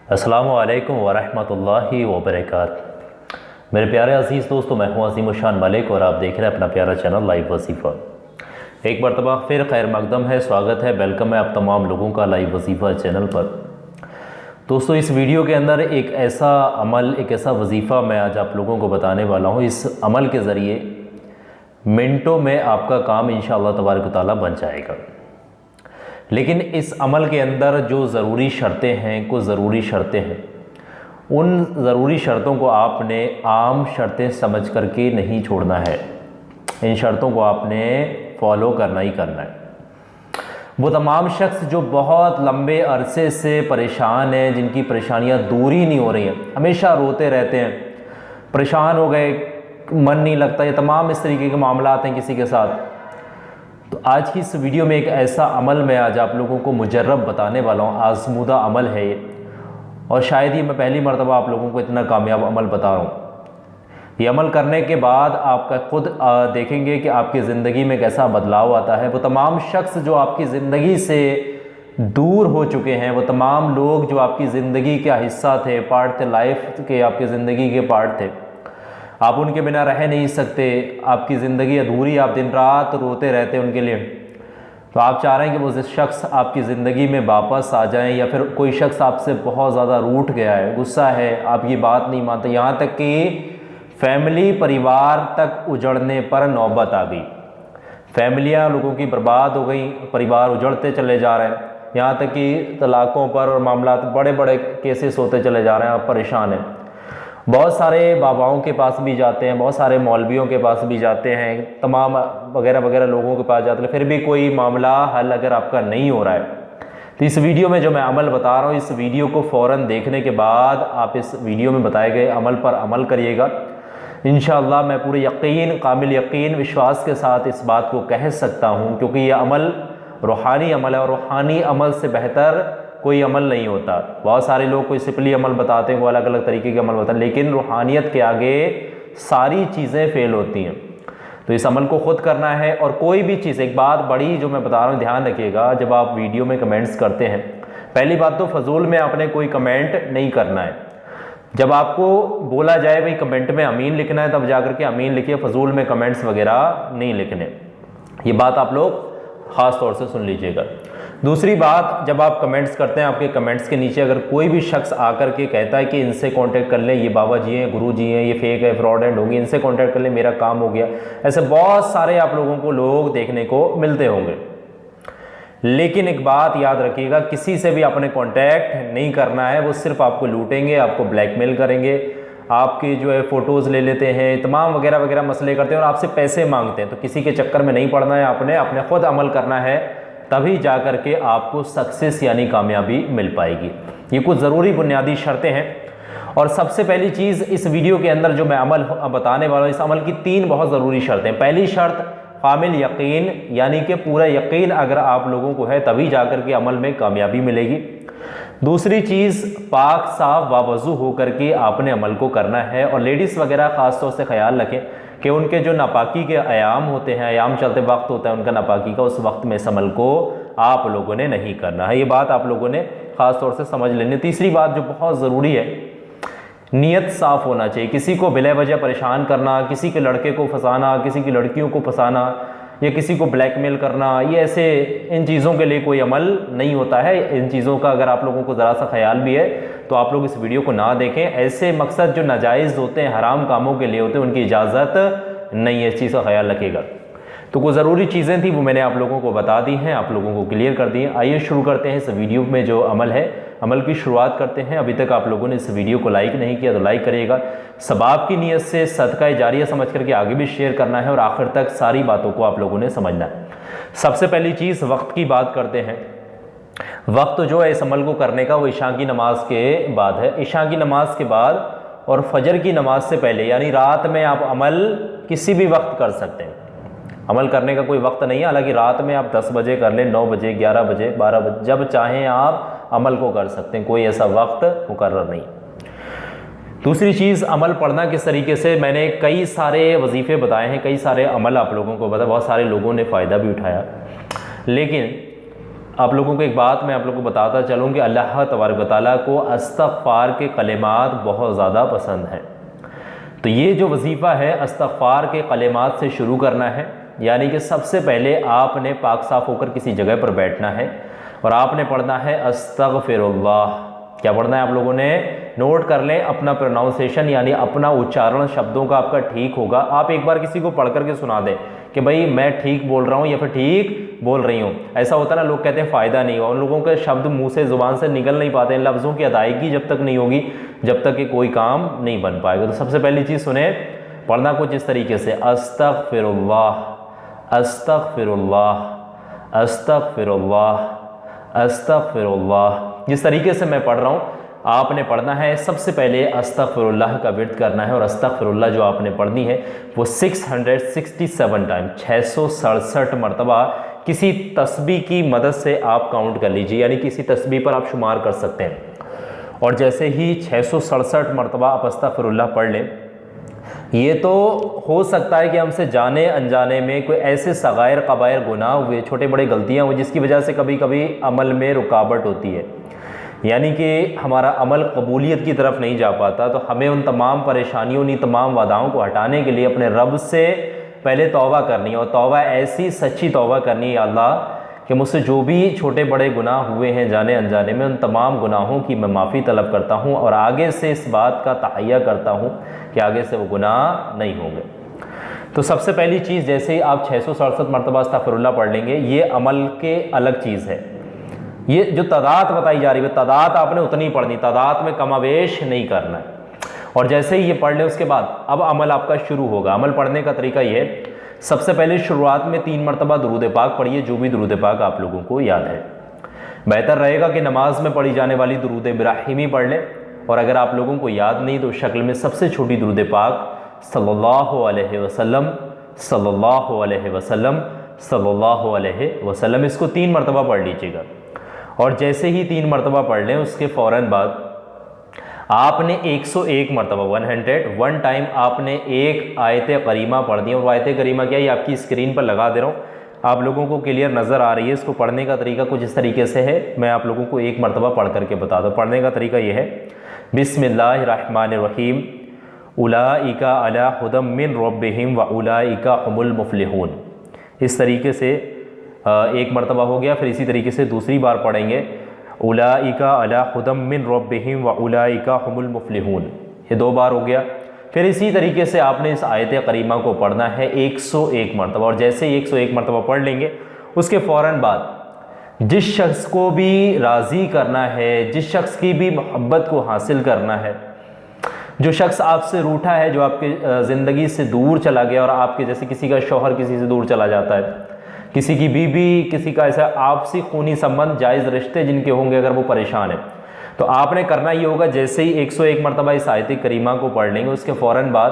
अस्सलामु अलैकुम वरहमतुल्लाहि वबरकातुहू। मेरे प्यारे अज़ीज़ दोस्तों, मैं हूँ अज़ीम उशान मलिक और आप देख रहे हैं अपना प्यारा चैनल लाइव वजीफ़ा। एक मरतबा फिर खैर मकदम है, स्वागत है, वेलकम है आप तमाम लोगों का लाइव वजीफ़ा चैनल पर। दोस्तों, इस वीडियो के अंदर एक ऐसा अमल, एक ऐसा वजीफ़ा मैं आज आप लोगों को बताने वाला हूँ। इस अमल के ज़रिए मिनटों में आपका काम इंशाअल्लाह तबारक व तआला बन जाएगा। लेकिन इस अमल के अंदर जो ज़रूरी शर्तें हैं, कुछ ज़रूरी शर्तें हैं, उन ज़रूरी शर्तों को आपने आम शर्तें समझ करके नहीं छोड़ना है। इन शर्तों को आपने फॉलो करना ही करना है। वो तमाम शख्स जो बहुत लंबे अरसे से परेशान हैं, जिनकी परेशानियां दूर ही नहीं हो रही हैं, हमेशा रोते रहते हैं, परेशान हो गए, मन नहीं लगता, ये तमाम इस तरीके के मामलात हैं किसी के साथ, तो आज की इस वीडियो में एक ऐसा अमल मैं आज आप लोगों को मुजर्रब बताने वाला हूँ। आज़मूदा अमल है ये, और शायद ही मैं पहली मरतबा आप लोगों को इतना कामयाब अमल बता रहा हूँ। ये अमल करने के बाद आपका खुद देखेंगे कि आपकी ज़िंदगी में कैसा बदलाव आता है। वो तमाम शख्स जो आपकी ज़िंदगी से दूर हो चुके हैं, वो तमाम लोग जो आपकी ज़िंदगी का हिस्सा थे, पार्ट थे, लाइफ के आपकी ज़िंदगी के पार्ट थे, आप उनके बिना रह नहीं सकते, आपकी ज़िंदगी अधूरी, आप दिन रात रोते रहते हैं उनके लिए, तो आप चाह रहे हैं कि वो शख्स आपकी ज़िंदगी में वापस आ जाएं, या फिर कोई शख्स आपसे बहुत ज़्यादा रूठ गया है, गुस्सा है, आपकी बात नहीं मानता, यहाँ तक कि फैमिली, परिवार तक उजड़ने पर नौबत आ गई। फैमिलियाँ लोगों की बर्बाद हो गई, परिवार उजड़ते चले जा रहे हैं, यहाँ तक कि तलाक़ों पर और मामला बड़े बड़े केसेस होते चले जा रहे हैं, आप परेशान हैं। बहुत सारे बाबाओं के पास भी जाते हैं, बहुत सारे मौलवियों के पास भी जाते हैं, तमाम वगैरह वगैरह लोगों के पास जाते हैं, फिर भी कोई मामला हल अगर आपका नहीं हो रहा है, तो इस वीडियो में जो मैं अमल बता रहा हूँ, इस वीडियो को फ़ौरन देखने के बाद आप इस वीडियो में बताए गए अमल पर अमल करिएगा। इंशाअल्लाह मैं पूरे यकीन, कामिल यकीन, विश्वास के साथ इस बात को कह सकता हूँ, क्योंकि ये अमल रूहानी अमल है, और रूहानी अमल से बेहतर कोई अमल नहीं होता। बहुत सारे लोग कोई सिपली अमल बताते हैं, वो अलग अलग तरीके के अमल बताते हैं, लेकिन रूहानियत के आगे सारी चीज़ें फ़ेल होती हैं। तो इस अमल को ख़ुद करना है। और कोई भी चीज़, एक बात बड़ी जो मैं बता रहा हूँ, ध्यान रखिएगा, जब आप वीडियो में कमेंट्स करते हैं, पहली बात तो फजूल में आपने कोई कमेंट नहीं करना है। जब आपको बोला जाए भाई कमेंट में अमीन लिखना है, तब जाकर के अमीन लिखिए, फजूल में कमेंट्स वगैरह नहीं लिखने। ये बात आप लोग ख़ास तौर से सुन लीजिएगा। दूसरी बात, जब आप कमेंट्स करते हैं, आपके कमेंट्स के नीचे अगर कोई भी शख्स आकर के कहता है कि इनसे कांटेक्ट कर लें, ये बाबा जी हैं, गुरु जी हैं, ये फेक है, फ्रॉड है, होंगे, इनसे कांटेक्ट कर लें, मेरा काम हो गया, ऐसे बहुत सारे आप लोगों को लोग देखने को मिलते होंगे। लेकिन एक बात याद रखिएगा, किसी से भी आपने कांटेक्ट नहीं करना है। वो सिर्फ आपको लूटेंगे, आपको ब्लैकमेल करेंगे, आपकी जो है फ़ोटोज़ ले लेते हैं, तमाम वगैरह वगैरह मसले करते हैं और आपसे पैसे मांगते हैं। तो किसी के चक्कर में नहीं पड़ना है, आपने खुद अमल करना है, तभी जा कर के आपको सक्सेस यानी कामयाबी मिल पाएगी। ये कुछ ज़रूरी बुनियादी शर्तें हैं। और सबसे पहली चीज़, इस वीडियो के अंदर जो मैं अमल बताने वाला हूँ, इस अमल की 3 बहुत ज़रूरी शर्तें। पहली शर्त, कामिल यकीन, यानी कि पूरा यकीन अगर आप लोगों को है, तभी जा कर के अमल में कामयाबी मिलेगी। दूसरी चीज़, पाक साफ वावज़ू हो करके आपने अमल को करना है। और लेडीज़ वगैरह ख़ास तौर से ख्याल रखें कि उनके जो नापाकी के आयाम होते हैं, आयाम चलते वक्त होता है उनका नापाकी का, उस वक्त में इस अमल को आप लोगों ने नहीं करना है। ये बात आप लोगों ने ख़ास तौर से समझ लेनी। तीसरी बात जो बहुत ज़रूरी है, नीयत साफ़ होना चाहिए। किसी को बिला वजह परेशान करना, किसी के लड़के को फंसाना, किसी की लड़कियों को फंसाना, या किसी को ब्लैकमेल करना, ये ऐसे इन चीज़ों के लिए कोई अमल नहीं होता है। इन चीज़ों का अगर आप लोगों को ज़रा सा ख्याल भी है तो आप लोग इस वीडियो को ना देखें। ऐसे मकसद जो नाजायज़ होते हैं, हराम कामों के लिए होते हैं, उनकी इजाज़त नहीं है, इस चीज़ का ख्याल रखिएगा। तो कुछ ज़रूरी चीज़ें थी, वो मैंने आप लोगों को बता दी हैं, आप लोगों को क्लियर कर दी हैं। आइए शुरू करते हैं इस वीडियो में जो अमल है, अमल की शुरुआत करते हैं। अभी तक आप लोगों ने इस वीडियो को लाइक नहीं किया तो लाइक करिएगा। सबाब की नीयत से सदका जारिया समझ करके आगे भी शेयर करना है, और आखिर तक सारी बातों को आप लोगों ने समझना है। सबसे पहली चीज़, वक्त की बात करते हैं। वक्त जो है इस अमल को करने का, वो इशा की नमाज के बाद है। इशा की नमाज के बाद और फजर की नमाज से पहले, यानी रात में आप अमल किसी भी वक्त कर सकते हैं। अमल करने का कोई वक्त नहीं है। हालांकि रात में आप 10 बजे कर लें, 9 बजे, 11 बजे, 12 बजे, जब चाहें आप अमल को कर सकते हैं, कोई ऐसा वक्त मुकर्रर नहीं। दूसरी चीज़, अमल पढ़ना किस तरीके से। मैंने कई सारे वजीफ़े बताए हैं, कई सारे अमल आप लोगों को बताया, बहुत सारे लोगों ने फ़ायदा भी उठाया। लेकिन आप लोगों को एक बात मैं आप लोगों को बताता चलूँ कि अल्लाह तबारक व तआला को इस्तग़फ़ार के कलिमात बहुत ज़्यादा पसंद हैं। तो ये जो वजीफ़ा है इस्तग़फ़ार के कलिमात से शुरू करना है, यानी कि सबसे पहले आपने पाक साफ़ होकर किसी जगह पर बैठना है और आपने पढ़ना है अस्तग़फ़िरुल्लाह। क्या पढ़ना है आप लोगों ने, नोट कर लें अपना प्रोनाउंसिएशन यानी अपना उच्चारण शब्दों का आपका ठीक होगा। आप एक बार किसी को पढ़ करके सुना दें कि भाई मैं ठीक बोल रहा हूँ या फिर ठीक बोल रही हूँ। ऐसा होता है ना, लोग कहते हैं फ़ायदा नहीं हुआ, उन लोगों के शब्द मुंह से ज़ुबान से निकल नहीं पाते हैं, लफ्ज़ों की अदायगी जब तक नहीं होगी जब तक कि कोई काम नहीं बन पाएगा। तो सबसे पहली चीज़ सुने, पढ़ना कुछ इस तरीके से अस्तग़फ़िरुल्लाह अस्तग़फ़िरुल्लाह अस्तग़फ़िरुल्लाह अस्तग़फ़िरुल्लाह। जिस तरीके से मैं पढ़ रहा हूँ आपने पढ़ना है। सबसे पहले अस्तग़फ़िरुल्लाह का विर्द करना है और अस्तग़फ़िरुल्लाह जो आपने पढ़नी है वो 667 टाइम 667 मरतबा किसी तस्बीह की मदद से आप काउंट कर लीजिए, यानी किसी तस्बीह पर आप शुमार कर सकते हैं। और जैसे ही 667 मरतबा आप अस्तग़फ़िरुल्लाह पढ़ लें, ये तो हो सकता है कि हमसे जाने अनजाने में कोई ऐसे सगायर कबायर गुनाह हुए, छोटे बड़े गलतियाँ हुई जिसकी वजह से कभी कभी अमल में रुकावट होती है, यानी कि हमारा अमल कबूलियत की तरफ नहीं जा पाता। तो हमें उन तमाम परेशानियों, उन तमाम बाधाओं को हटाने के लिए अपने रब से पहले तौबा करनी है और तौबा ऐसी सच्ची तौबा करनी है, अल्लाह कि मुझसे जो भी छोटे बड़े गुनाह हुए हैं जाने अनजाने में, उन तमाम गुनाहों की मैं माफ़ी तलब करता हूँ और आगे से इस बात का तहैया करता हूँ कि आगे से वो गुनाह नहीं होंगे। तो सबसे पहली चीज़, जैसे ही आप 667 मरतबा अस्तग़फ़िरुल्लाह पढ़ लेंगे, ये अमल के अलग चीज़ है। ये जो तादाद बताई जा रही है, तादाद आपने उतनी पढ़नी, तादाद में कमावेश नहीं करना है। और जैसे ही ये पढ़ लें उसके बाद अब अमल आपका शुरू होगा। अमल पढ़ने का तरीका ये है, सबसे पहले शुरुआत में 3 मरतबा दुरूद पाक पढ़िए, जो भी दुरूद पाक आप लोगों को याद है। बेहतर रहेगा कि नमाज में पढ़ी जाने वाली दुरूद इब्राहिमी पढ़ लें, और अगर आप लोगों को याद नहीं तो शक्ल में सबसे छोटी दुरूद पाक सल्लल्लाहु अलैहि वसल्लम सल्लल्लाहु अलैहि वसल्लम सल्लल्लाहु अलैहि वसल्लम, इसको 3 मरतबा पढ़ लीजिएगा। और जैसे ही 3 मरतबा पढ़ लें उसके फ़ौरन बाद आपने 101 मरतबा 101 टाइम आपने एक आयत करीमा पढ़ दी। और आयत करीमा क्या, ये आपकी स्क्रीन पर लगा दे रहा हूँ, आप लोगों को क्लियर नज़र आ रही है। इसको पढ़ने का तरीका कुछ इस तरीके से है, मैं आप लोगों को एक मरतबा पढ़ करके बता दूँ। पढ़ने का तरीका ये है, बिस्मिल्लाहिर्रहमानिर्रहीम, उलाइका अला हुदम मिन रब्बिहिम व उलाइका हुमुल मुफ्लिहून। इस तरीके से एक मरतबा हो गया। फिर इसी तरीके से दूसरी बार पढ़ेंगे, उलाइका अला हुदम मिन रब्बिहिम व उलाइका हुमुल मुफ्लिहून, ये 2 बार हो गया। फिर इसी तरीके से आपने इस आयत करीमा को पढ़ना है 101 मरतबा। और जैसे ही 101 मरतबा पढ़ लेंगे उसके फ़ौरन बाद जिस शख्स को भी राज़ी करना है, जिस शख्स की भी मोहब्बत को हासिल करना है, जो शख्स आपसे रूठा है, जो आपके ज़िंदगी से दूर चला गया, और आपके जैसे किसी का शौहर किसी से दूर चला जाता है, किसी की बीवी, किसी का ऐसा आपसी खूनी संबंध, जायज़ रिश्ते जिनके होंगे, अगर वो परेशान है, तो आपने करना ये होगा, जैसे ही 101 मरतबा इस आयत करीमा को पढ़ लेंगे उसके फ़ौरन बाद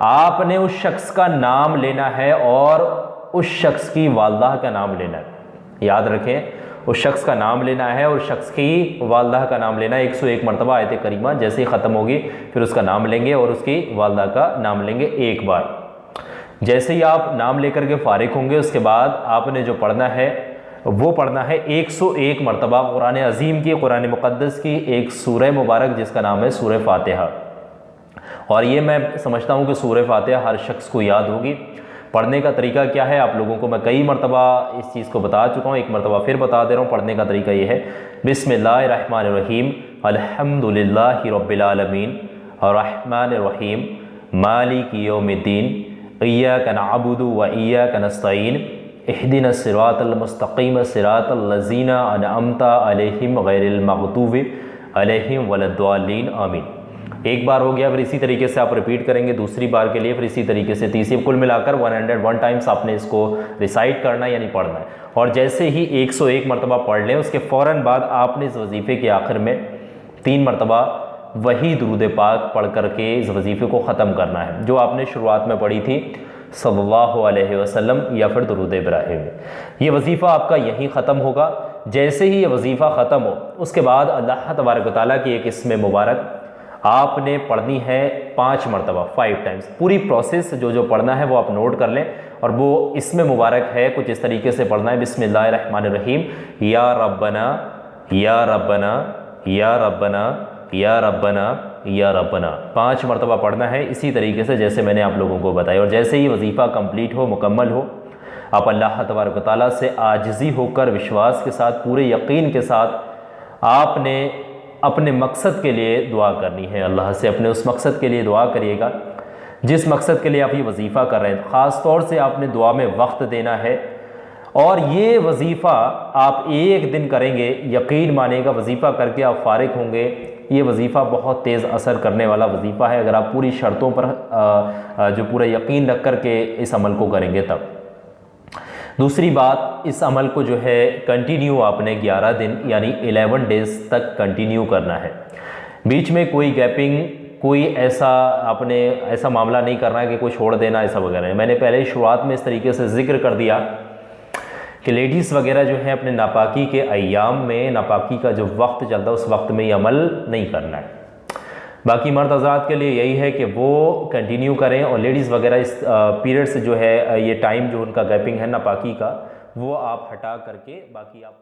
आपने उस शख्स का नाम लेना है और उस शख्स की वालदा का नाम लेना है। याद रखें, उस शख्स का नाम लेना है और शख्स की वालदा का नाम लेना है। 101 मरतबा आयत करीमा जैसे ही ख़त्म होगी फिर उसका नाम लेंगे और उसकी वालदा का नाम लेंगे एक बार। जैसे ही आप नाम लेकर के फ़ारिग होंगे उसके बाद आपने जो पढ़ना है वो पढ़ना है 101 मरतबा कुरान अज़ीम की, कुरान मुक़द्दस की एक सूरह मुबारक जिसका नाम है सूरह फ़ातिहा। और ये मैं समझता हूँ कि सूरह फ़ातिहा हर शख्स को याद होगी। पढ़ने का तरीका क्या है, आप लोगों को मैं कई मरतबा इस चीज़ को बता चुका हूँ, एक मरतबा फिर बता दे रहा हूँ। पढ़ने का तरीका ये है, बिस्मिल्लाहिर्रहमानिर्रहीम, अल्हम्दुलिल्लाहि रब्बिल आलमीन, अर्रहमानिर्रहीम, मालिकि यौमिद्दीन, इय्याका नअबुदु व इय्याका नस्तईन, इहदिनस सिरातल मुस्तक़ीम सिरातल लज़ीना अनअमता अलैहिम गैरिल मग़दूबि अलैहिम वलद्दाल्लीन, आमीन। एक बार हो गया। फिर इसी तरीके से आप रिपीट करेंगे दूसरी बार के लिए, फिर इसी तरीके से तीसरी, कुल मिलाकर 101 टाइम्स आपने इसको रिसाइट करना है, यानी पढ़ना है। और जैसे ही 101 मरतबा पढ़ लें उसके फ़ौरन बाद आपने इस वजीफ़े के आखिर में 3 मरतबा वही दुरूद पाक पढ़ करके इस वजीफ़े को ख़त्म करना है जो आपने शुरुआत में पढ़ी थी, सल्लल्लाहु अलैहि वसल्लम या फिर दुरूद इब्राहिम। ये वजीफ़ा आपका यहीं ख़त्म होगा। जैसे ही ये वजीफ़ा ख़त्म हो उसके बाद अल्लाह तबारक व तआला की एक इस्म मुबारक आपने पढ़नी है 5 मरतबा, 5 टाइम्स। पूरी प्रोसेस जो जो पढ़ना है वो आप नोट कर लें, और वो इसमें मुबारक है कुछ इस तरीके से पढ़ना है, बिस्मिल्लाहिर्रहमानिर्रहीम, या रब्बना या रब्बना या रब्बना या रब्बना या रब्बना, 5 मरतबा पढ़ना है इसी तरीके से जैसे मैंने आप लोगों को बताया। और जैसे ही वजीफ़ा कंप्लीट हो, मुकम्मल हो, आप अल्लाह तबारक व तआला से आजिज़ी होकर, विश्वास के साथ, पूरे यकीन के साथ आपने अपने मकसद के लिए दुआ करनी है। अल्लाह से अपने उस मकसद के लिए दुआ करिएगा जिस मकसद के लिए आप ये वजीफ़ा कर रहे हैं। ख़ास तौर से आपने दुआ में वक्त देना है, और ये वजीफ़ा आप एक दिन करेंगे, यकीन मानिएगा वजीफ़ा करके आप फारिग होंगे। ये वजीफ़ा बहुत तेज़ असर करने वाला वजीफ़ा है अगर आप पूरी शर्तों पर जो पूरा यकीन रख कर के इस अमल को करेंगे तब। दूसरी बात, इस अमल को जो है कंटिन्यू आपने 11 दिन यानी 11 डेज़ तक कंटिन्यू करना है। बीच में कोई गैपिंग, कोई ऐसा मामला नहीं करना है कि कोई छोड़ देना ऐसा वगैरह। मैंने पहले ही शुरुआत में इस तरीके से जिक्र कर दिया कि लेडीज़ वगैरह जो है अपने नापाकी के अय्याम में, नापाकी का जो वक्त चलता है उस वक्त में ये अमल नहीं करना है। बाकी मर्द हज़रात के लिए यही है कि वो कंटिन्यू करें, और लेडीज़ वगैरह इस पीरियड से जो है ये टाइम जो उनका गैपिंग है नापाकी का, वो आप हटा करके बाकी आप